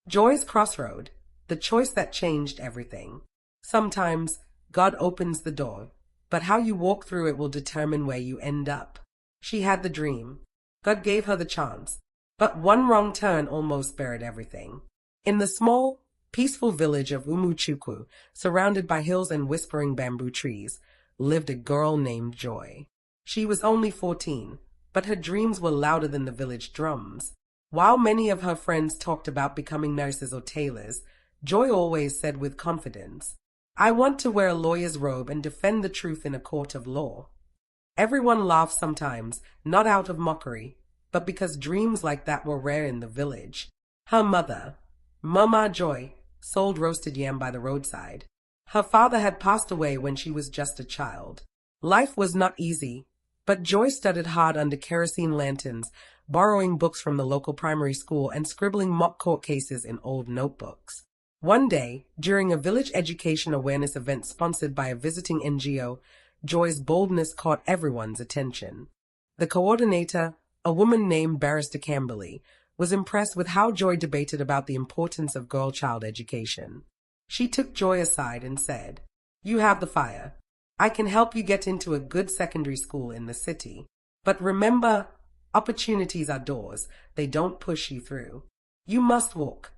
Joy's Crossroad, the choice that changed everything. Sometimes, God opens the door, but how you walk through it will determine where you end up. She had the dream. God gave her the chance, but one wrong turn almost buried everything. In the small, peaceful village of Umuchukwu, surrounded by hills and whispering bamboo trees, lived a girl named Joy. She was only 14, but her dreams were louder than the village drums. While many of her friends talked about becoming nurses or tailors, Joy always said with confidence, "I want to wear a lawyer's robe and defend the truth in a court of law." Everyone laughed sometimes, not out of mockery, but because dreams like that were rare in the village. Her mother, Mama Joy, sold roasted yam by the roadside. Her father had passed away when she was just a child. Life was not easy, but Joy studied hard under kerosene lanterns, borrowing books from the local primary school and scribbling mock court cases in old notebooks. One day, during a village education awareness event sponsored by a visiting NGO, Joy's boldness caught everyone's attention. The coordinator, a woman named Barrister Camberley, was impressed with how Joy debated about the importance of girl-child education. She took Joy aside and said, "You have the fire. I can help you get into a good secondary school in the city. But remember, opportunities are doors. They don't push you through. You must walk."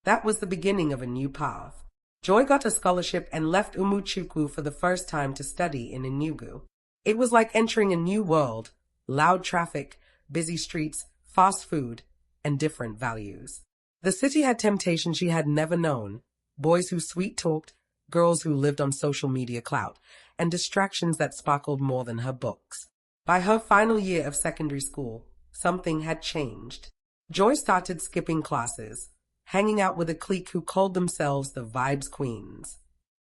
That was the beginning of a new path. Joy got a scholarship and left Umuchukwu for the first time to study in Enugu. It was like entering a new world: loud traffic, busy streets, fast food, and different values. The city had temptations she had never known: boys who sweet-talked, girls who lived on social media clout, and distractions that sparkled more than her books. By her final year of secondary school, something had changed. Joy started skipping classes, hanging out with a clique who called themselves the Vibes Queens.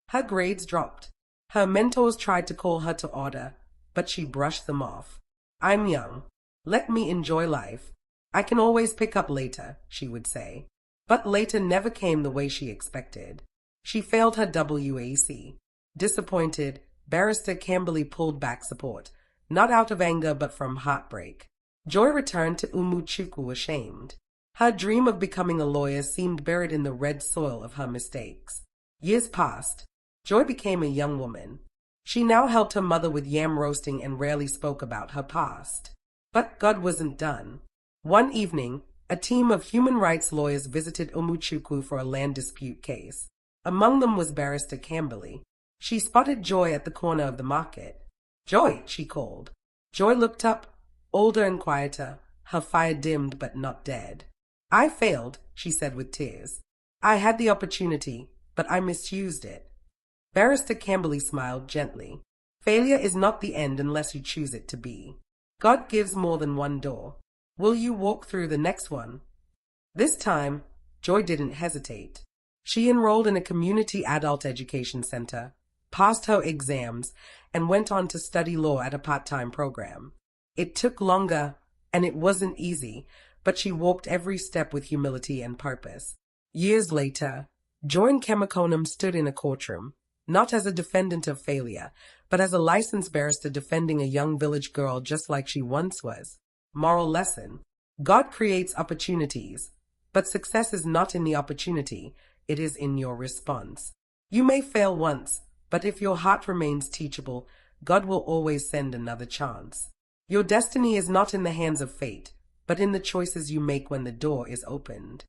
Her grades dropped. Her mentors tried to call her to order, but she brushed them off. "I'm young. Let me enjoy life. I can always pick up later," she would say. But later never came the way she expected. She failed her WAC. Disappointed, Barrister Camberley pulled back support, not out of anger but from heartbreak. Joy returned to Umuchukwu ashamed. Her dream of becoming a lawyer seemed buried in the red soil of her mistakes. Years passed. Joy became a young woman. She now helped her mother with yam roasting and rarely spoke about her past. But God wasn't done. One evening, a team of human rights lawyers visited Umuchukwu for a land dispute case. Among them was Barrister Camberley. She spotted Joy at the corner of the market. "Joy," she called. Joy looked up, older and quieter, her fire dimmed but not dead. "I failed," she said with tears. "I had the opportunity, but I misused it." Barrister Camberley smiled gently. "Failure is not the end unless you choose it to be. God gives more than one door. Will you walk through the next one?" This time, Joy didn't hesitate. She enrolled in a community adult education center, passed her exams, and went on to study law at a part-time program. It took longer, and it wasn't easy, but she walked every step with humility and purpose. Years later, Joy Kemakonam stood in a courtroom, not as a defendant of failure, but as a licensed barrister defending a young village girl just like she once was. Moral lesson: God creates opportunities, but success is not in the opportunity, it is in your response. You may fail once, but if your heart remains teachable, God will always send another chance. Your destiny is not in the hands of fate, but in the choices you make when the door is opened.